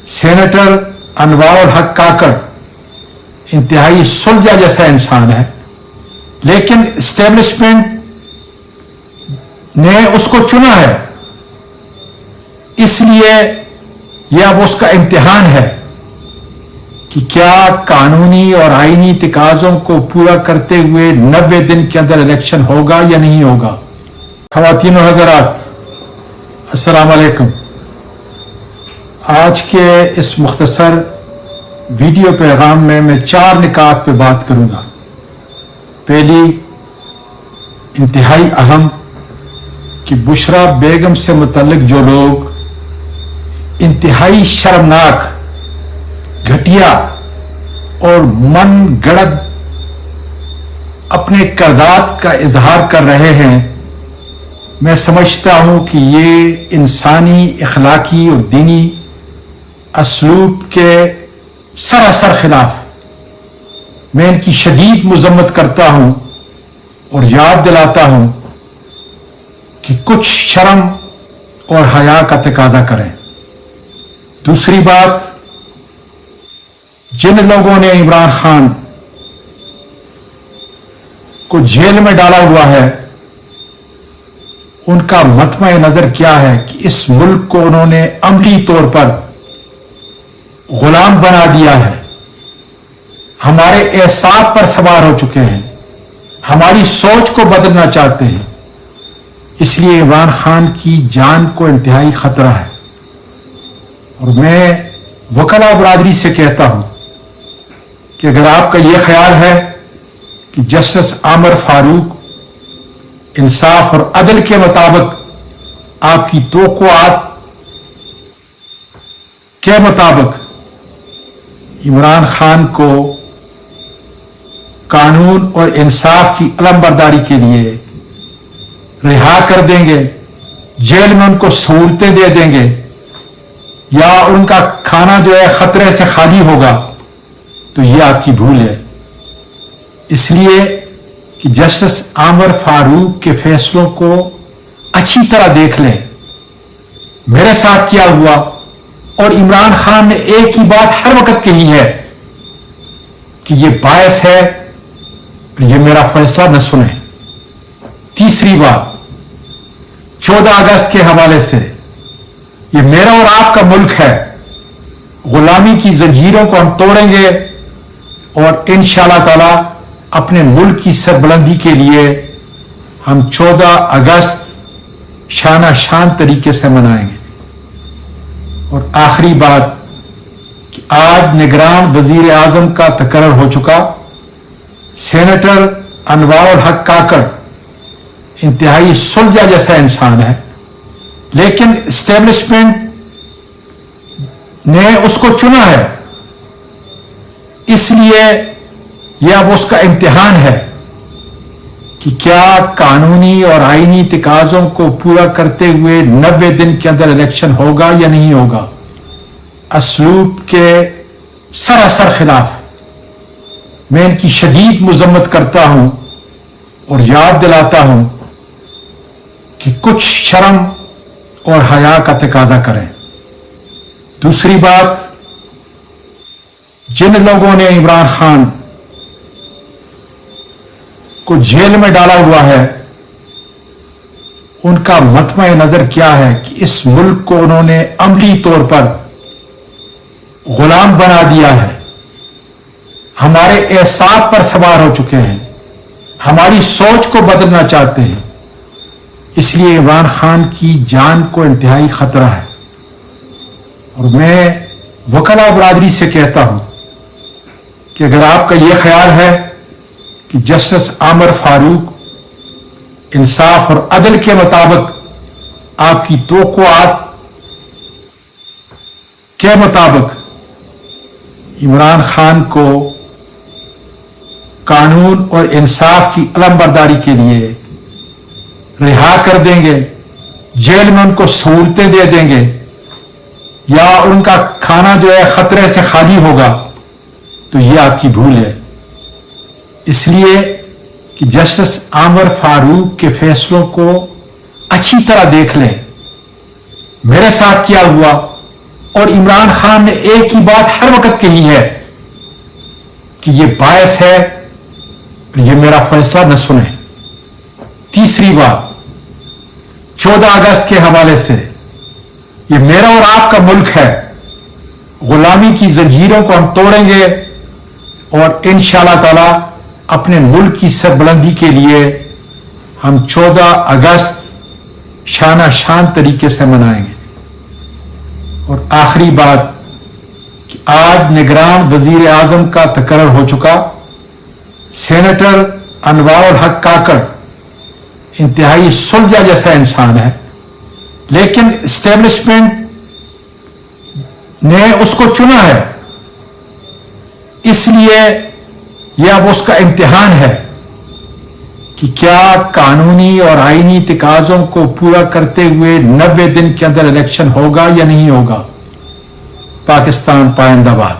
Senator انوار الحق کاکڑ انتہائی سلجھا جیسا انسان ہے، لیکن اسٹیبلشمنٹ نے اس کو چنا ہے، اس لیے یہ اب اس کا امتحان ہے کہ کیا قانونی اور آئینی تقاضوں کو پورا کرتے ہوئے 90 دن کے اندر الیکشن ہوگا یا نہیں ہوگا۔ خواتین و حضرات، السلام علیکم۔ آج کے اس مختصر ویڈیو پیغام میں 4 نکات پہ بات کروں گا۔ پہلی، انتہائی اہم، کہ بشرا بیگم سے متعلق جو لوگ انتہائی شرمناک، گھٹیا اور من گڑت اپنے کردات کا اظہار کر رہے ہیں، میں سمجھتا ہوں کہ یہ انسانی، اخلاقی اور دینی اسلوب کے سراسر خلاف ہے۔ میں ان کی شدید مذمت کرتا ہوں اور یاد دلاتا ہوں کہ کچھ شرم اور حیا کا تقاضا کریں۔ دوسری بات، جن لوگوں نے عمران خان کو جیل میں ڈالا ہوا ہے، ان کا مطمع نظر کیا ہے کہ اس ملک کو انہوں نے عملی طور پر غلام بنا دیا ہے، ہمارے اعصاب پر سوار ہو چکے ہیں، ہماری سوچ کو بدلنا چاہتے ہیں۔ اس لیے عمران خان کی جان کو انتہائی خطرہ ہے، اور میں وکلا برادری سے کہتا ہوں کہ اگر آپ کا یہ خیال ہے کہ جسٹس عامر فاروق انصاف اور عدل کے مطابق، آپ کی توقعات کے مطابق عمران خان کو قانون اور انصاف کی علمبرداری کے لیے رہا کر دیں گے، جیل میں ان کو سہولتیں دے دیں گے، یا ان کا کھانا جو ہے خطرے سے خالی ہوگا، تو یہ آپ کی بھول ہے۔ اس لیے کہ جسٹس عامر فاروق کے فیصلوں کو اچھی طرح دیکھ لیں۔ میرے ساتھ کیا ہوا، اور عمران خان نے ایک ہی بات ہر وقت کہی ہے کہ یہ باعث ہے کہ یہ میرا فیصلہ نہ سنیں۔ تیسری بات، 14 اگست کے حوالے سے، یہ میرا اور آپ کا ملک ہے، غلامی کی زنجیروں کو ہم توڑیں گے، اور انشاءاللہ تعالی اپنے ملک کی سربلندی کے لیے ہم 14 اگست شانہ شان طریقے سے منائیں گے۔ اور آخری بات، کہ آج نگران وزیر اعظم کا تقرر ہو چکا، سینیٹر انوار الحق کاکڑ انتہائی سلجھا جیسا انسان ہے، لیکن اسٹیبلشمنٹ نے اس کو چنا ہے، اس لیے یہ اب اس کا امتحان ہے کہ کیا قانونی اور آئینی تقاضوں کو پورا کرتے ہوئے 90 دن کے اندر الیکشن ہوگا یا نہیں ہوگا۔ اسلوب کے سراسر خلاف ہے۔ میں ان کی شدید مذمت کرتا ہوں اور یاد دلاتا ہوں کہ کچھ شرم اور حیا کا تقاضا کریں۔ دوسری بات، جن لوگوں نے عمران خان کو جیل میں ڈالا ہوا ہے، ان کا مطمع نظر کیا ہے کہ اس ملک کو انہوں نے عملی طور پر غلام بنا دیا ہے، ہمارے اعصاب پر سوار ہو چکے ہیں، ہماری سوچ کو بدلنا چاہتے ہیں۔ اس لیے عمران خان کی جان کو انتہائی خطرہ ہے، اور میں وکلا برادری سے کہتا ہوں کہ اگر آپ کا یہ خیال ہے کہ جسٹس عامر فاروق انصاف اور عدل کے مطابق، آپ کی توقعات کے مطابق عمران خان کو قانون اور انصاف کی علمبرداری کے لیے رہا کر دیں گے، جیل میں ان کو سہولتیں دے دیں گے، یا ان کا کھانا جو ہے خطرے سے خالی ہوگا، تو یہ آپ کی بھول ہے۔ اس لیے کہ جسٹس عامر فاروق کے فیصلوں کو اچھی طرح دیکھ لیں۔ میرے ساتھ کیا ہوا، اور عمران خان نے ایک ہی بات ہر وقت کہی ہے کہ یہ باعث ہے یہ میرا فیصلہ نہ سنیں. تیسری بات 14 اگست کے حوالے سے، یہ میرا اور آپ کا ملک ہے، غلامی کی زنجیروں کو ہم توڑیں گے اور انشاءاللہ تعالی اپنے ملک کی سربلندی کے لیے ہم 14 اگست شانہ شان طریقے سے منائیں گے. اور آخری بات کہ آج نگران وزیر اعظم کا تقرر ہو چکا. سینیٹر انوار الحق کاکڑ انتہائی سلجھا جیسا انسان ہے، لیکن اسٹیبلشمنٹ نے اس کو چنا ہے، اس لیے یہ اب اس کا امتحان ہے کہ کیا قانونی اور آئینی تقاضوں کو پورا کرتے ہوئے 90 دن کے اندر الیکشن ہوگا یا نہیں ہوگا. پاکستان پائندہ باد.